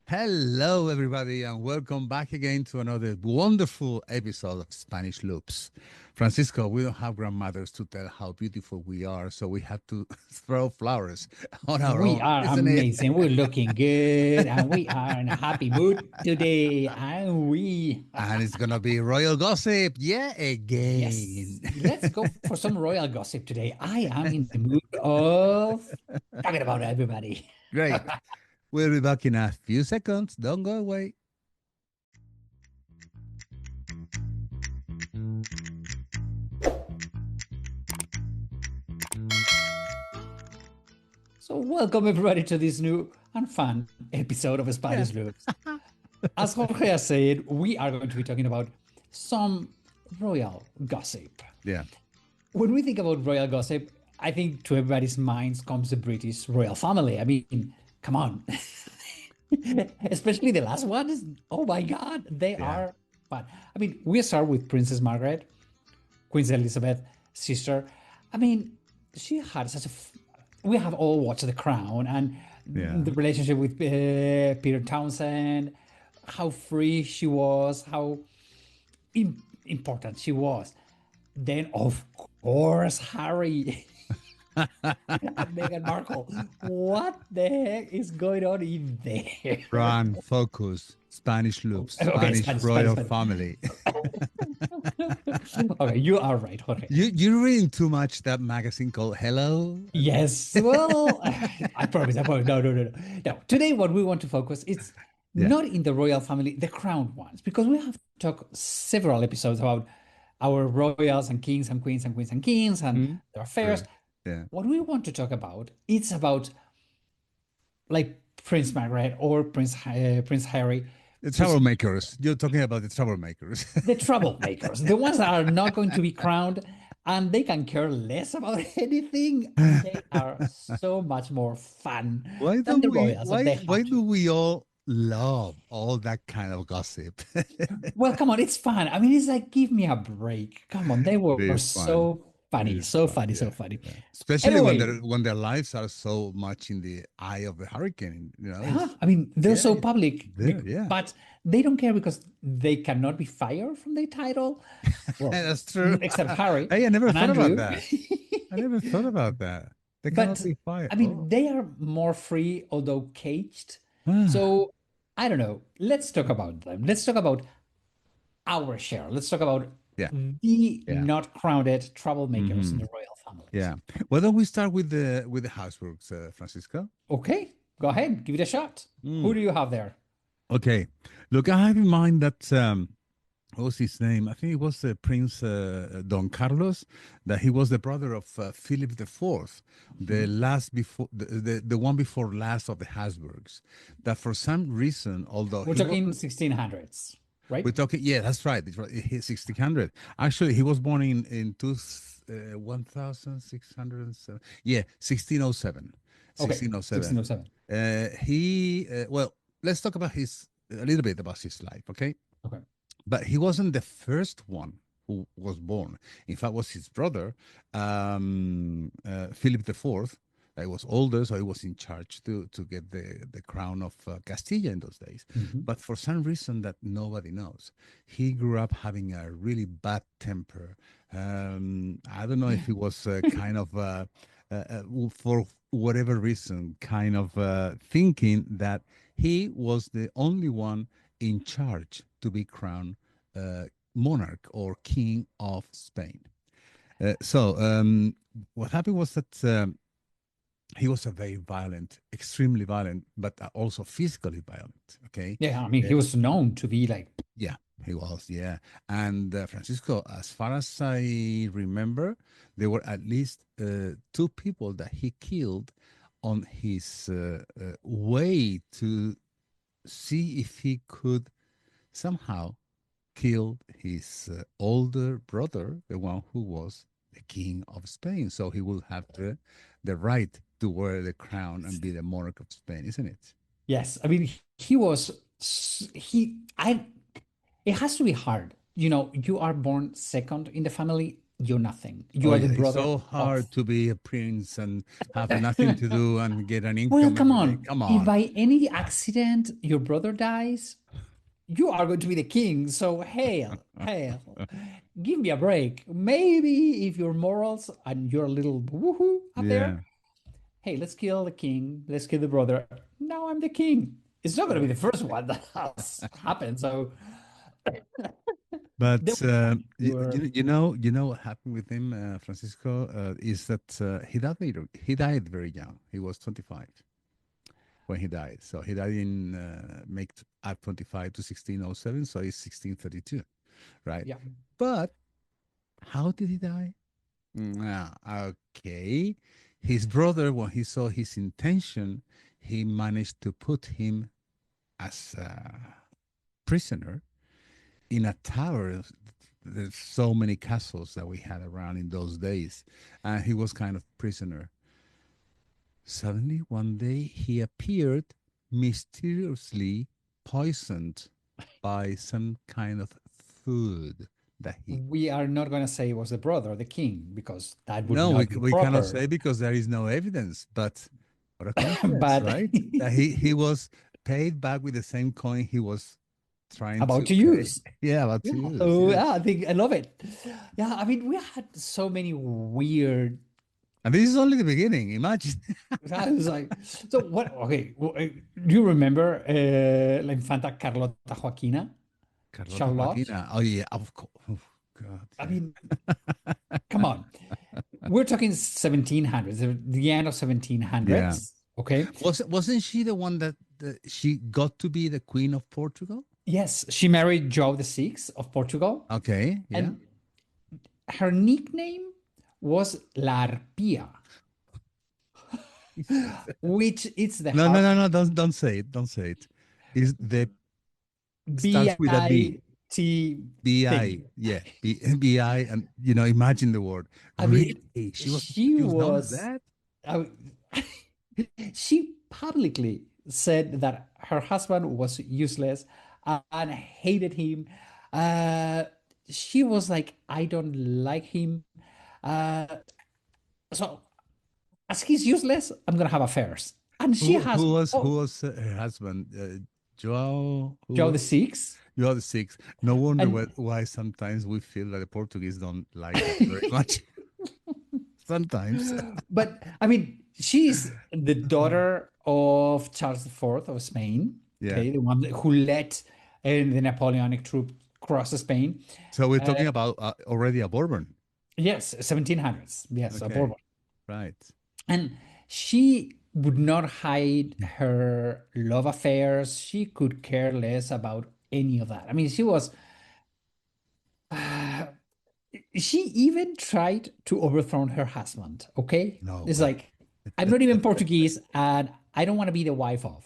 Hello, everybody, and welcome back again to another wonderful episode of Spanish Loops. Francisco, we don't have grandmothers to tell how beautiful we are, so we have to throw flowers on our We own, are isn't it? amazing. We're looking good and we are in a happy mood today. And we, And it's gonna be royal gossip, yeah, yes, again. let's go for some royal gossip today. I am in the mood of talking about everybody. Great. We'll be back in a few seconds. Don't go away. So, welcome everybody to this new and fun episode of Yeah. Spanish Loops. As Jorge has said, we are going to be talking about some royal gossip. Yeah. When we think about royal gossip, I think to everybody's minds comes the British royal family. I mean, come on. Especially the last ones. Oh my God, they Yeah. are fun. I mean, we start with Princess Margaret, Queen Elizabeth, sister. I mean, she had such a. We have all watched The Crown and Yeah. the relationship with Peter Townsend, how free she was, how important she was. Then, of course, Harry and Meghan Markle. What the heck is going on in there? Run, focus, Spanish loops, Okay, Spanish Spanish, royal Spanish, family. Spanish. Okay, you are right, Jorge. You're reading too much that magazine called Hello. Yes, well, I promise, I promise. No, no, no, no. No, today what we want to focus is Yeah. not in the royal family, the crowned ones, because we have talked several episodes about our royals and kings and queens and queens and kings and Hmm? their affairs. True. Yeah. What we want to talk about, it's about like Prince Margaret or Prince Harry, The to troublemakers. You're talking about the troublemakers. the troublemakers, the ones that are not going to be crowned and they can care less about anything and they are so much more fun Why than do the we royals that why they why have to. do we all love all that kind of gossip? Well, come on, it's fun. I mean, it's like, give me a break. Come on, they It were is fun. so It funny, is so fun. funny, so Yeah. funny. Yeah. Especially Anyway, when their lives are so much in the eye of the hurricane. It's I mean, they're yeah, so public, there, yeah. but they don't care because they cannot be fired from their title. Well, That's true. except Harry Hey, I never and thought about Andrew. that. I never thought about that. They cannot But be fired. I Oh. mean, they are more free, although caged. Ah, So I don't know. Let's talk about them. Let's talk about our share. Let's talk about yeah, the yeah. not crowned troublemakers in Hmm. the royal families. Yeah. Why don't we start with the Habsburgs, Francisco? Okay, go ahead, give it a shot. Who Mm. do you have there? Okay. Look, I have in mind that what was his name? I think it was Prince Don Carlos. That he was the brother of Philip the Fourth, the Mhm. last before the one before last of the Habsburgs. That for some reason, although We're he was talking 1600s, we're right? talking, yeah, that's right. It's right. He's 1600. Actually, he was born in 1607. Yeah, 1607. Okay, 1607. 1607. Well, let's talk about a little bit about his life, okay? Okay. But he wasn't the first one who was born. In fact, was his brother, Philip the Fourth. He was older, so he was in charge to get the crown of Castilla in those days. Mhm. But for some reason that nobody knows, he grew up having a really bad temper. I don't know if he was kind of for whatever reason, kind of thinking that he was the only one in charge to be crowned monarch or king of Spain. So what happened was that he was a very violent, extremely violent, but also physically violent. Okay. Yeah, I mean, Uh, he was known to be like, yeah, he was. Yeah. And Francisco, as far as I remember, there were at least two people that he killed on his way to see if he could somehow kill his older brother, the one who was the king of Spain. So he will have the right to wear the crown and be the monarch of Spain, isn't it? yes. I mean, he was, I, it has to be hard. You know, you are born second in the family you're nothing. You Oh are the yeah, it's brother so of. hard to be a prince and have nothing to do and get an Well, income come every day. on. Come If on. by any accident your brother dies, you are going to be the king. So hail, hail. Give me a break. Maybe if your morals and you're a little woohoo up there, Yeah. hey, let's kill the king. Let's kill the brother. Now I'm the king. It's not going to be Yeah. the first one that has happened. So there But were, you know what happened with him, Francisco, is that he died very young. He was 25 when he died. So he died in make at 25 to 1607, so he's 1632, right? yeah, But how did he die? Okay. His brother, when he saw his intention, he managed to put him as a prisoner in a tower. There's so many castles that we had around in those days, and he was kind of prisoner. Suddenly, one day, he appeared mysteriously poisoned by some kind of food that he. we are not going to say it was the brother, the king, because that would No, not be we cannot proper. say because there is no evidence. But what a coincidence, But right? That he was paid back with the same coin he was trying about to to pay. use. Yeah, about Yeah. to use. So Yes. yeah, I love it. Yeah, I mean, we had so many weird. And this is only the beginning. Imagine. I was like, so what? Okay, do you remember La Infanta Carlota Joaquina, Carlota Charlotte? Joaquina. Oh, yeah, of course. Oh, God, I yeah. mean, come on. We're talking 1700s, the end of Yeah. 1700s. Okay. Wasn't she the one that she got to be the Queen of Portugal? Yes, she married Joe the Sixth of Portugal, Okay, yeah. and her nickname was La Arpia, which is the No, no, harp no, no. Don't say it. Don't say it. Is the B starts with a B. I T B-I. thing. Yeah. B-I. And, imagine the word. I mean, Really? she She was known as was, that? I, she publicly said that her husband was useless and hated him. Uh, she was like, I don't like him. Uh, so as he's useless, I'm gonna have affairs. And she has, Who oh, was her husband? Joao, who Joe the was Sixth. Joao the Sixth. No wonder And why sometimes we feel that the Portuguese don't like us very much. Sometimes. but I mean, she's the daughter of Charles IV of Spain, Yeah. okay, the one who led the Napoleonic troop cross Spain. So we're Uh, talking about already a Bourbon. yes, 1700s. Yes, a Okay. Bourbon. Right. And she would not hide her love affairs. She could care less about any of that. I mean, she was. She even tried to overthrow her husband. Okay, No it's way. like I'm not even Portuguese, and I don't want to be the wife of.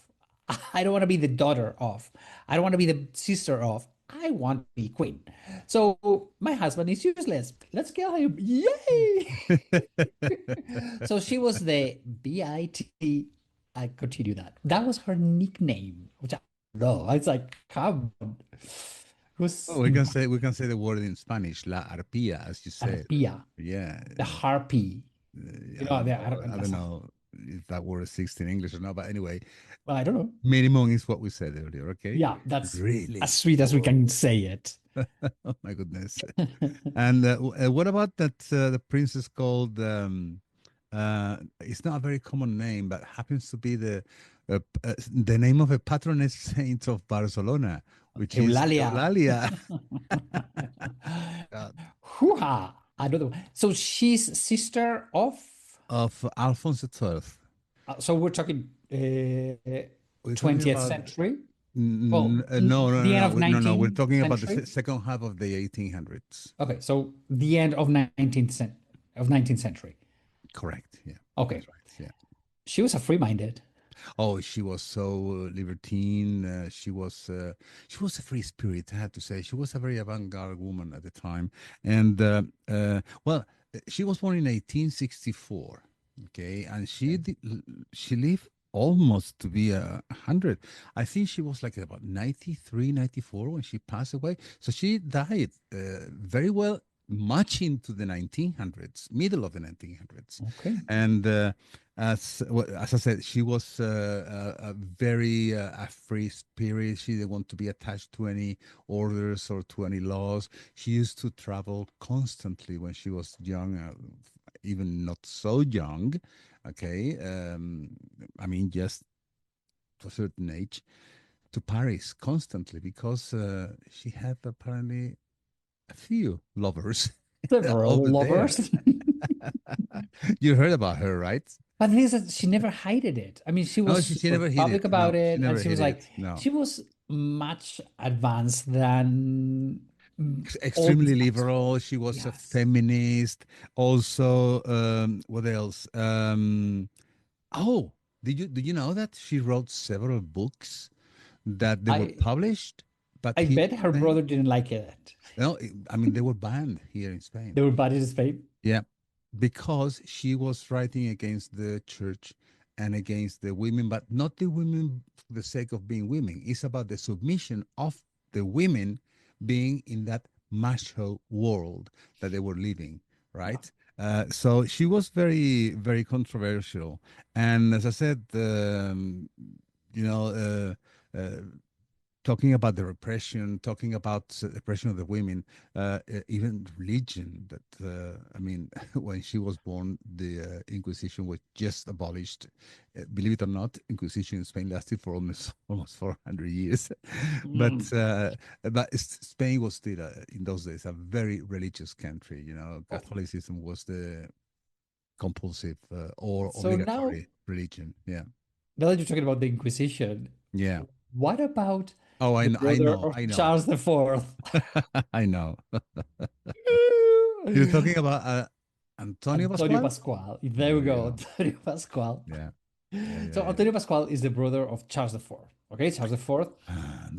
I don't want to be the daughter of. I don't want to be the sister of. I want to be queen. So my husband is useless. Let's kill him. Yay! So she was the BIT. I continue that. That was her nickname, which I know. It's like, come on. It Oh, was we can say the word in Spanish, la arpía, as you said. Arpia, Yeah. the harpy. You I know, don't know. I don't that's a, know if that word exists in English or not, but anyway, well, I don't know. minimum is what we said earlier. Okay. Yeah, that's as Really? sweet as we can Whoa. say it. Oh my goodness. And what about that? The princess called. It's not a very common name, but happens to be the name of a patroness saint of Barcelona, which is Eulalia. Eulalia. God. Hoo-ha. I don't know. So she's sister of, Of Alphonse XII. so we're talking We're talking 20th about century. Well, no, no, the no, end no, of no, no. We're 19th talking about the century. second half of the 1800s. Okay, so the end of 19th century. Correct. Yeah, Okay, that's right. Yeah. she was a free-minded. Oh, she was so libertine. She was a free spirit. I have to say, she was a very avant-garde woman at the time. And well, she was born in 1864. Okay, and Okay. she lived almost to be 100. I think she was like about 93, 94 when she passed away. So she died very well. much into the 1900s, middle of the 1900s. Okay. And as I said, she was a very a free spirit. She didn't want to be attached to any orders or to any laws. She used to travel constantly when she was young, even not so young. Okay. I mean, just to a certain age, to Paris constantly because she had apparently a few lovers over Several there. lovers. You heard about her, right? But the thing is that she never hid it. I mean, she No, was she super never hit public it. No, about she it, and never she hit was like, it. No, she was much advanced than all these extremely guys were. liberal. She was a Yes, feminist. Also, what else? Oh, did you know that she wrote several books that they were I published, but I here bet in her Spain, brother didn't like it. no, I mean they were banned here in Spain. They were bad in Spain. Yeah, because she was writing against the church and against the women, but not the women for the sake of being women. It's about the submission of the women being in that macho world that they were living, Yeah. right? So she was very, very controversial. And as I said, you know, talking about the repression, talking about oppression of the women, even religion. That I mean, when she was born, the Inquisition was just abolished. Believe it or not, Inquisition in Spain lasted for almost 400 years. but Mm. Spain was still in those days a very religious country. You know, Oh, Catholicism was the compulsive or so now, obligatory religion. Yeah, now that you're talking about the Inquisition, yeah. what about Oh, the I brother know, of I know. Charles the Fourth? I know. You're talking about Antonio Antonio Pascual? Pascual. There There we you go, go. Antonio Pascual. Yeah, yeah, yeah, So yeah. Antonio Pascual is the brother of Charles the Fourth. Okay, Charles the Fourth.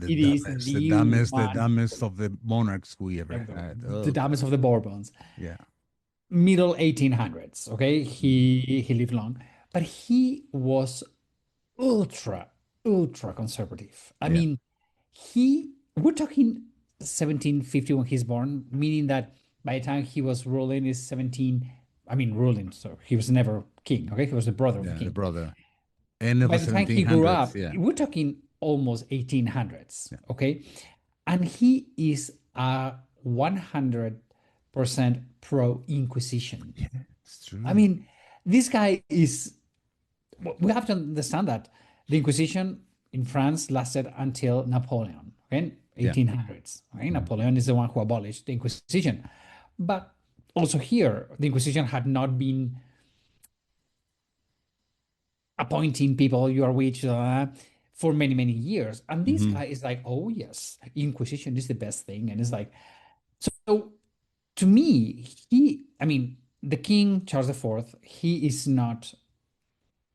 It is the The one, dumbest of the monarchs we ever had. the Oh dumbest God. of the Bourbons. Yeah. Middle 1800s. Okay, Mm, he lived long, but he was ultra ultra conservative. I yeah. mean, he we're talking 1750 when he's born, meaning that by the time he was ruling is 17. I mean, ruling. So he was never king. Okay, he was the brother of the Yeah. The king. brother. End of By the the time he grew 1700s. up, Yeah. we're talking almost 1800s. Yeah. Okay, and he is a 100% pro Inquisition. Yeah. It's I true. mean, this guy is. We have to understand that the Inquisition in France lasted until Napoleon, okay, Yeah. 1800s. Okay? Mhm. Napoleon is the one who abolished the Inquisition, but also here the Inquisition had not been appointing people you are witch for many years, and this Mhm. guy is like, oh yes, Inquisition is the best thing, and it's like, so to me, I mean, the King Charles IV, he is not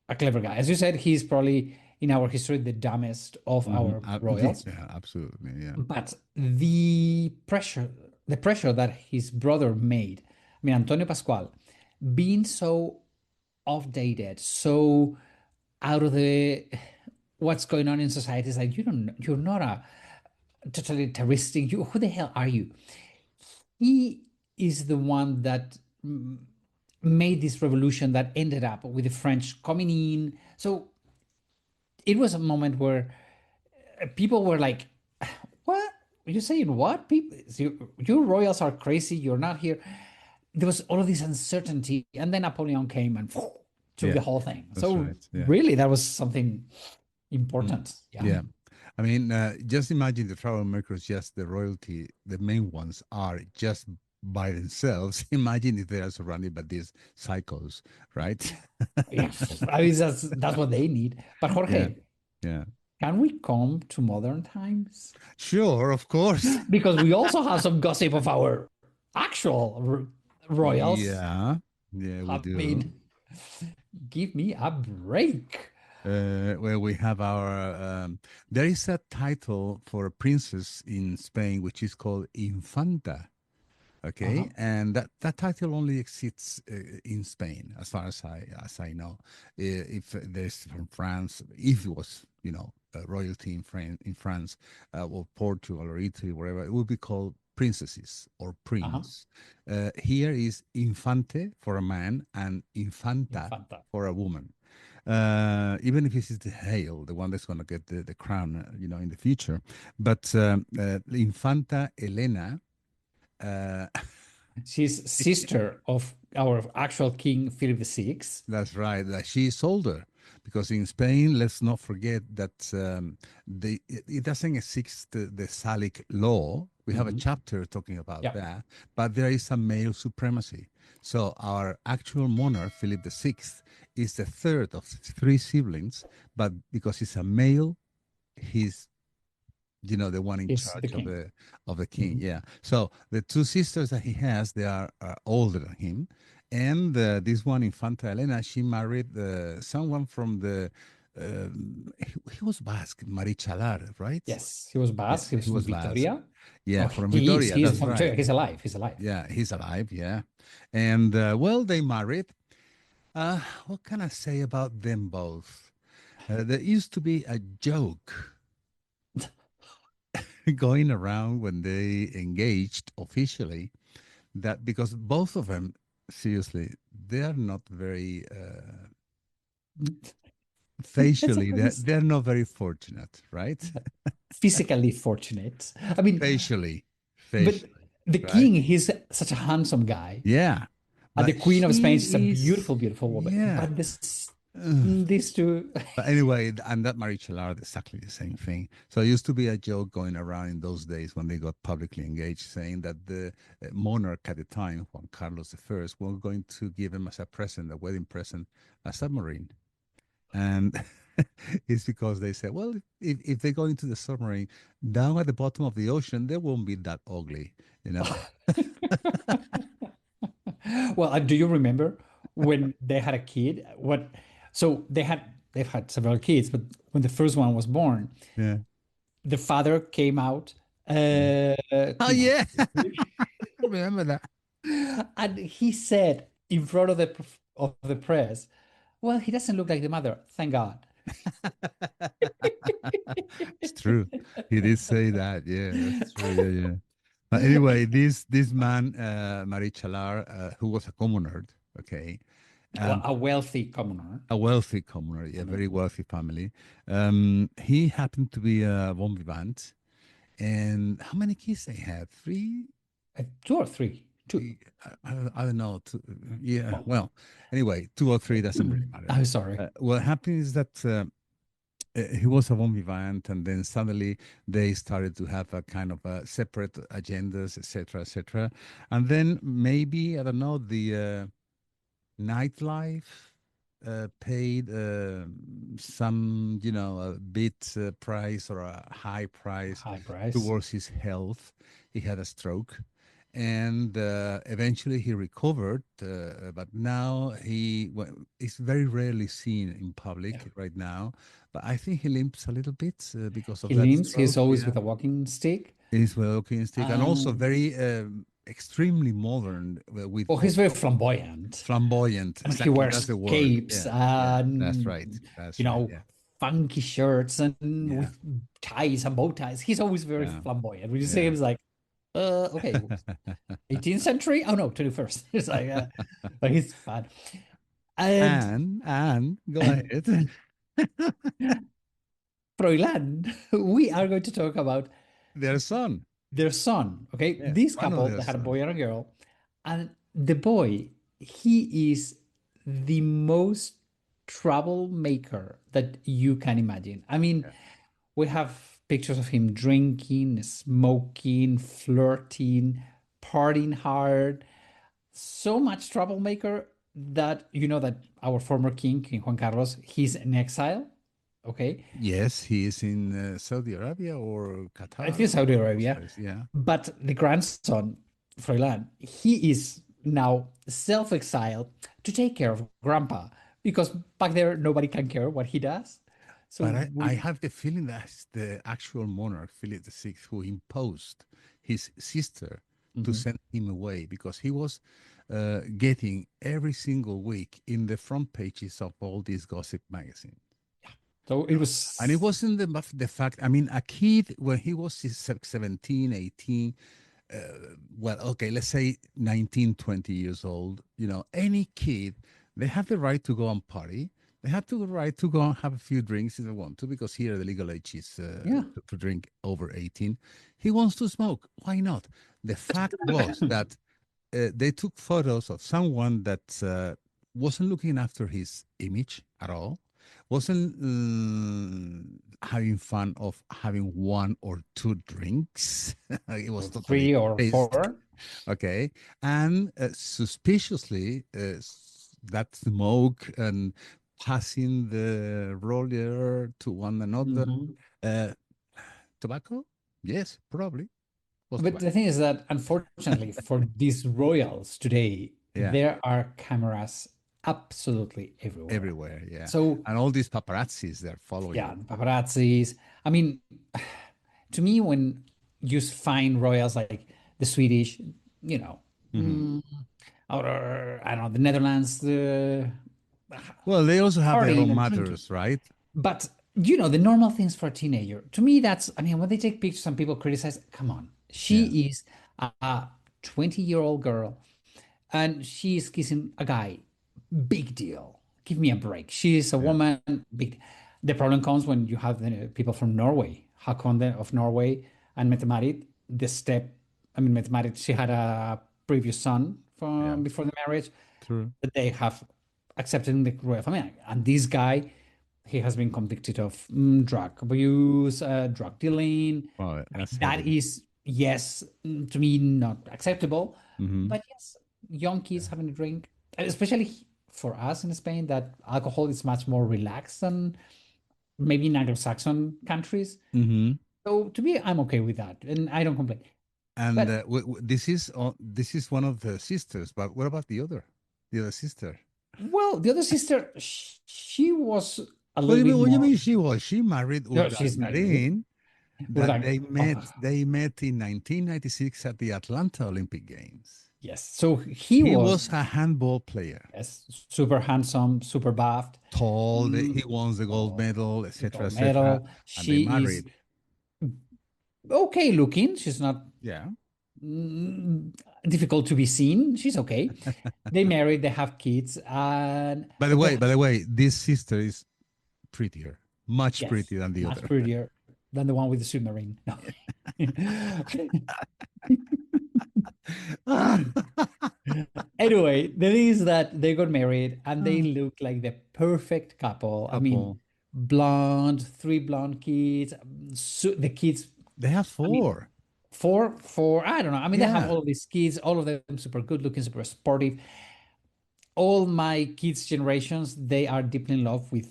a clever guy. As you said, he's probably in our history the dumbest of Mhm. our royals. Yeah. Absolutely. Yeah. But the pressure that his brother made, I mean, Antonio Pascual, being so outdated, so out of the what's going on in society, is like you're not a totalitarianistic. Who the hell are you? He is the one that made this revolution that ended up with the French coming in. So it was a moment where people were like, "What? Are you saying what? People, you royals are crazy. You're not here." There was all of this uncertainty, and then Napoleon came and took the Yeah. whole thing. That's So right. Yeah. really, that was something Mm. important. Yeah, Yeah. I mean, just imagine the troublemakers, just the royalty, the main ones are just by themselves. Imagine if they are surrounded by these psychos, right? yeah. I mean, that's what they need. But Yeah. Jorge, Yeah. can we come to modern times? Sure, of course. Because we also have some gossip of our actual royals. Yeah. Yeah, we I do. mean, give me a break. Where we have our, there is a title for a princess in Spain, which is called Infanta. Uh-huh. Okay, and that title only exists in Spain, as far as I know. If there's from France, if it was, royalty in France, or Portugal or Italy, wherever, it would be called princesses or Uh-huh. prince. Here is infante for a man and infanta Infanta. for a woman. Even if this is the Hale, the one that's going to get the crown, in the future. But Infanta Elena, uh, She's sister of our actual king, Philip VI. that's right. She's older because in Spain, let's not forget that it doesn't exist the Salic law. We have a Mhm. chapter talking about Yeah. that, but there is a male supremacy. So our actual monarch, Philip VI, is the third of three siblings, but because he's a male, he's the one in He's the charge of king. the king. Mhm. Yeah. So the two sisters that he has, they are older than him, and this one, Infanta Elena, she married someone from the. He was Basque, Marichalar, right? Yes, he was Yeah, Basque. He was he from was Basque. Vitoria. Yeah, Oh, from he is. Vitoria. He is That's from right. Vitoria. He's alive. He's alive. Yeah, he's alive. Yeah, and well, they married. What can I say about them both? There used to be a joke going around when they engaged officially that because both of them, seriously, they are not very That's a facially, funny. they're not very fortunate, right? Physically fortunate. I mean, Facially, but facially, the right? king, he's such a handsome guy. Yeah, And the but queen of Spain is a she beautiful, is, beautiful woman. yeah. But this, Ugh. these two, But anyway, and that Marichal are exactly the same thing. So it used to be a joke going around in those days when they got publicly engaged, saying that the monarch at the time, Juan Carlos I, was going to give him as a present, a wedding present, a submarine. And it's because they said, well, if they go into the submarine down at the bottom of the ocean, they won't be that ugly, you know. well, do you remember when they had a kid? So they've had several kids, but when the first one was born, Yeah. the father came out, Yeah. Oh you know, yeah, I remember that. and he said in front of the press, "Well, he doesn't look like the mother, thank God." It's true. He did say that. Yeah, that's true. Yeah, yeah. But anyway, this man, Marie Chalar, who was a commoner, okay, Well, um, a wealthy commoner. a wealthy commoner, I a very mean, wealthy family. He happened to be a bon vivant. And how many kids they had? Three? two or three, two. I don't know. Two, yeah. Well, Well, anyway, two or three doesn't really matter. I'm sorry. What happened is that he was a bon vivant, and then suddenly they started to have a kind of separate agendas, etc., etc. And then maybe I don't know the nightlife paid some, a bit price or a high price High price. towards his health. He had a stroke, and eventually he recovered. But now is very rarely seen in Yeah. public right now. But I think he limps a little bit because of He that limps. He's stroke. always Yeah, with a walking stick. he's walking stick, and also Um, very extremely modern with oh, all he's very flamboyant. flamboyant. I mean, he Exactly, that's wears the word. capes Yeah, yeah, that's and right. That's right. Yeah, funky shirts and yeah, with ties and bow ties. He's always very yeah, flamboyant. When you see yeah. him, it's like, okay, 18th century? Oh no, 21st. It's like, but he's fun. And And go ahead. Froilan, we are going to talk about Their son. their son. Okay, Yeah, this one of couple, their they had a son. boy and a girl, and the boy, he is the most troublemaker that you can imagine. I mean, Yeah. we have pictures of him drinking, smoking, flirting, partying hard. So much troublemaker that you know that our former king, King Juan Carlos, he's in exile. Okay, Yes, he is in Saudi Arabia or I Qatar think or Saudi one of those Arabia. places. Yeah. But the grandson, Froilan, he is now self-exiled to take care of grandpa because back there nobody can care what he does. So But I we have the feeling that's the actual monarch, Philip VI, who imposed his sister to Mhm. send him away because he was getting every single week in the front pages of all these gossip magazines. So it And it was wasn't the fact, I mean, a kid when he was 17, 18, well, okay, let's say 19, 20 years old, any kid, they have the right to go and party. They have the right to go and have a few drinks if they want to, because here the legal age is Yeah. to drink over 18. He wants to smoke. Why not? The fact was that they took photos of someone that wasn't looking after his image at all, wasn't having fun of having one or two drinks. It was Or totally three or pissed. four. Okay. And suspiciously, that smoke and passing the roller to one another. Mhm. Uh, Tobacco? Yes, probably was But the tobacco. thing is that unfortunately for these royals today, Yeah, there are cameras absolutely everywhere. everywhere. Yeah. So And all these paparazzis, they're following yeah, them. paparazzis. I mean, to me, when you find royals like the Swedish, you know, Hmm. or I don't know, the Netherlands, the Well, they also have their partying own and drinking. matters, right? But the normal things for a teenager. To me, that's I mean, when they take pictures and people criticize, come on. Yeah, She is a 20-year-old girl and she is kissing a guy. Big deal. Give me a break. She is a yeah, woman. Big. The problem comes when you have the people from Norway, Hakonde of Norway, and Mette-Marit. The step, I mean, Mette-Marit, she had a previous son yeah. from before the marriage True. that they have accepted in the royal family. And this guy, he has been convicted of drug abuse, drug dealing. Well, I mean, that's that heavy. is, yes, to me, not acceptable. Hmm. But yes, young kids having a drink, especially for us in Spain, that alcohol is much more relaxed than maybe in Anglo-Saxon countries. Hmm. So to me, I'm okay with that, and I don't complain. And But this is one of the sisters, but what about the other sister? well, the other sister, she was a What do little you bit mean? What do you more. mean she married No, she's married. Urdangarin? We're That like, oh, they met in 1996 at the Atlanta Olympic Games. yes. So he He was, was a handball player, yes, super handsome, super buffed, tall. mm, He won the gold oh, medal, the etc., gold etc. medal. And they She is married. okay looking. She's not Yeah. mm, difficult to be seen. She's okay. They married, they have kids, and they By have, the way, this sister is prettier, much yes, prettier than the much other. prettier than the one with the submarine. No. Anyway, the thing is that they got married and they look like the perfect couple. I mean, Couple. blonde, three blonde kids. So the kids, They have I mean, four. four, I don't know. I mean, they have Yeah. all of these kids, all of them super good looking, super sportive. All my kids' generations, they are deeply in love with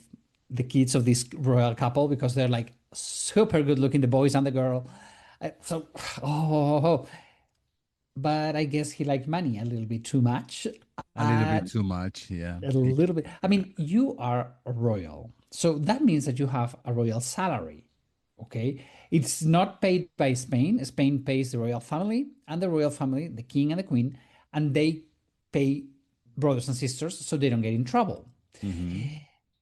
the kids of this royal couple because they're like super good looking, the boys and the girl. So, oh, but I guess he liked money a little bit too much. A little bit And too much. Yeah. a little bit. I mean, you are a royal. So that means that you have a royal salary. Okay. It's not paid by Spain. Spain pays the royal family and the royal family, the king and the queen, and they pay brothers and sisters so they don't get in trouble. Hmm.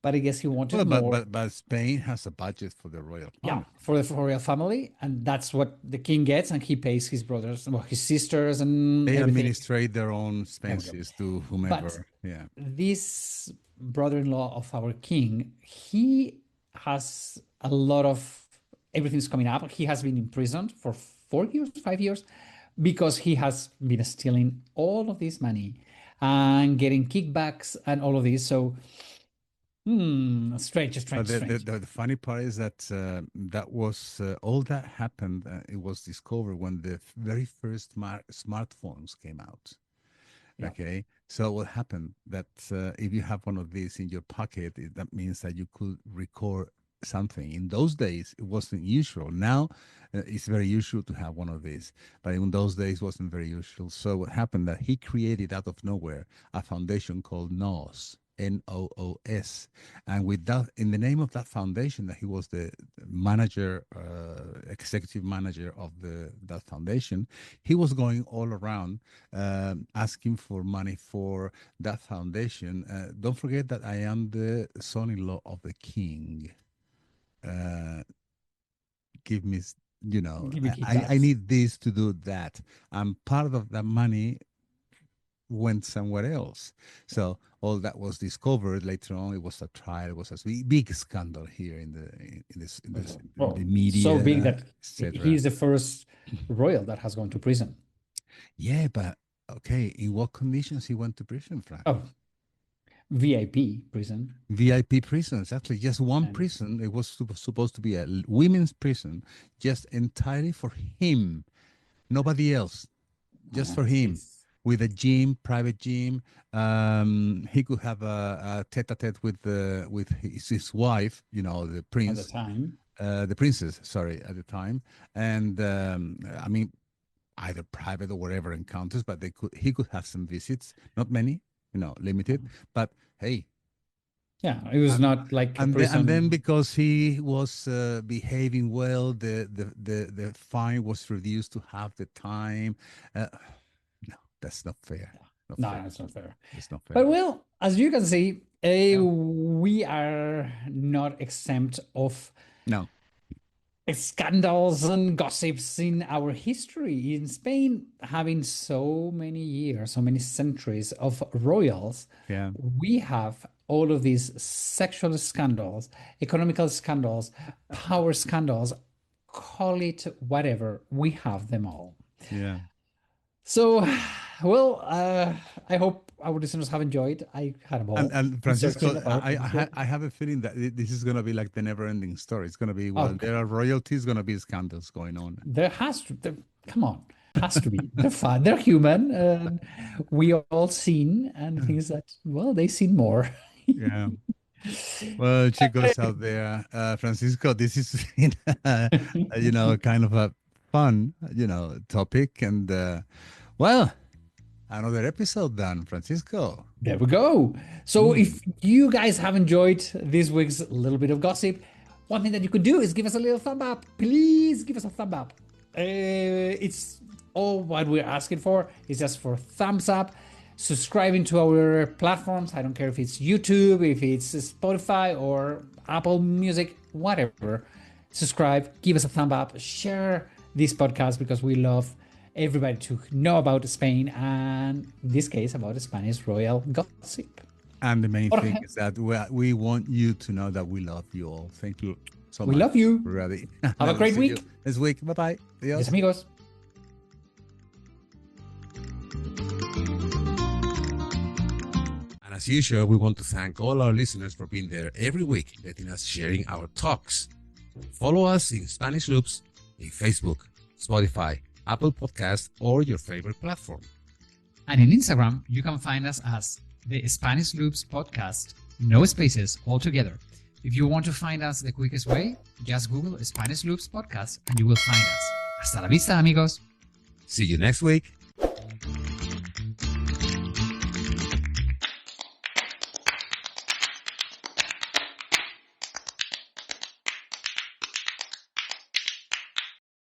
But I guess he wanted Well, more. but Spain has a budget for the royal Yeah, family. for the royal family, and that's what the king gets, and he pays his brothers, well, his sisters, and They everything. administrate their own There we go. expenses to But whomever. Yeah. this brother-in-law of our king, he has a lot of everything's coming up. He has been imprisoned for 4 years, 5 years, because he has been stealing all of this money and getting kickbacks and all of this. So, strange, But strange, strange. the funny part is that that was all that happened. It was discovered when the very first smartphones came out. Yeah, Okay, so what happened that if you have one of these in your pocket, that means that you could record something. In those days, it wasn't usual. Now, it's very usual to have one of these, but in those days, wasn't very usual. So what happened that he created out of nowhere a foundation called NOS. NOOS, and with that, in the name of that foundation, that he was the manager, executive manager of the that foundation, he was going all around asking for money for that foundation. Don't forget that I am the son-in-law of the king. Uh, give me Give me I kickbacks. need this to do that. And part of that money went somewhere else. So all that was discovered later on. It was a trial. It was a big scandal here in Well, the so big media, that he etc. is the first royal that has gone to prison. Yeah, but okay, in what conditions he went to prison, Frank? Oh, VIP prison. VIP prison, exactly. Just one And prison. It was supposed to be a women's prison, just entirely for him, nobody else, just for him, it's with a gym, private gym. He could have a tete-a-tete with his wife, the at the prince, time. the princess, sorry, at the time. And I mean, either private or whatever encounters, but he could have some visits, not many, limited. But hey, Yeah, it was uh, not like a and then prison. because he was behaving well, the fine was reduced to half the time. Uh, no, that's not fair. Not No, fair. it's not fair. It's not But fair. well, as you can see, Yeah. we are not exempt of No. scandals and gossips in our history. In Spain, having so many years, so many centuries of royals, Yeah. we have all of these sexual scandals, economical scandals, power scandals, call it whatever, we have them all. Yeah. So, well, I hope our listeners have enjoyed. I had a And ball and researching Francisco, about this one. I have a feeling that this is gonna be like the never-ending story. It's gonna be, Oh, well, there are royalties, gonna be scandals going on. there has to, come on, has to be. They're fun, they're human, and we all seen and things that, well, they seen more. Yeah. Well, chicos out there, Francisco, this is been, kind of a fun, topic, and well, another episode done, Francisco. There we go. So if Mm. you guys have enjoyed this week's little bit of gossip, one thing that you could do is give us a little thumb up. Please give us a thumb up. It's all what we're asking for is just for thumbs up, subscribing to our platforms. I don't care if it's YouTube, if it's Spotify or Apple Music, whatever. Subscribe, give us a thumb up, share this podcast because we love everybody to know about Spain and in this case about Spanish royal gossip. And the main thing Jorge, is that we want you to know that we love you all. Thank you so we much. love you. Ready. Have a We'll great see you week. this week. Bye bye. Yes, Adios. amigos. And as usual, we want to thank all our listeners for being there every week, letting us sharing our talks. Follow us in Spanish Loops in Facebook, Spotify, Apple Podcast, or your favorite platform. And in Instagram, you can find us as the Spanish Loops Podcast, no spaces altogether. If you want to find us the quickest way, just Google Spanish Loops Podcast and you will find us. Hasta la vista, amigos. See you next week.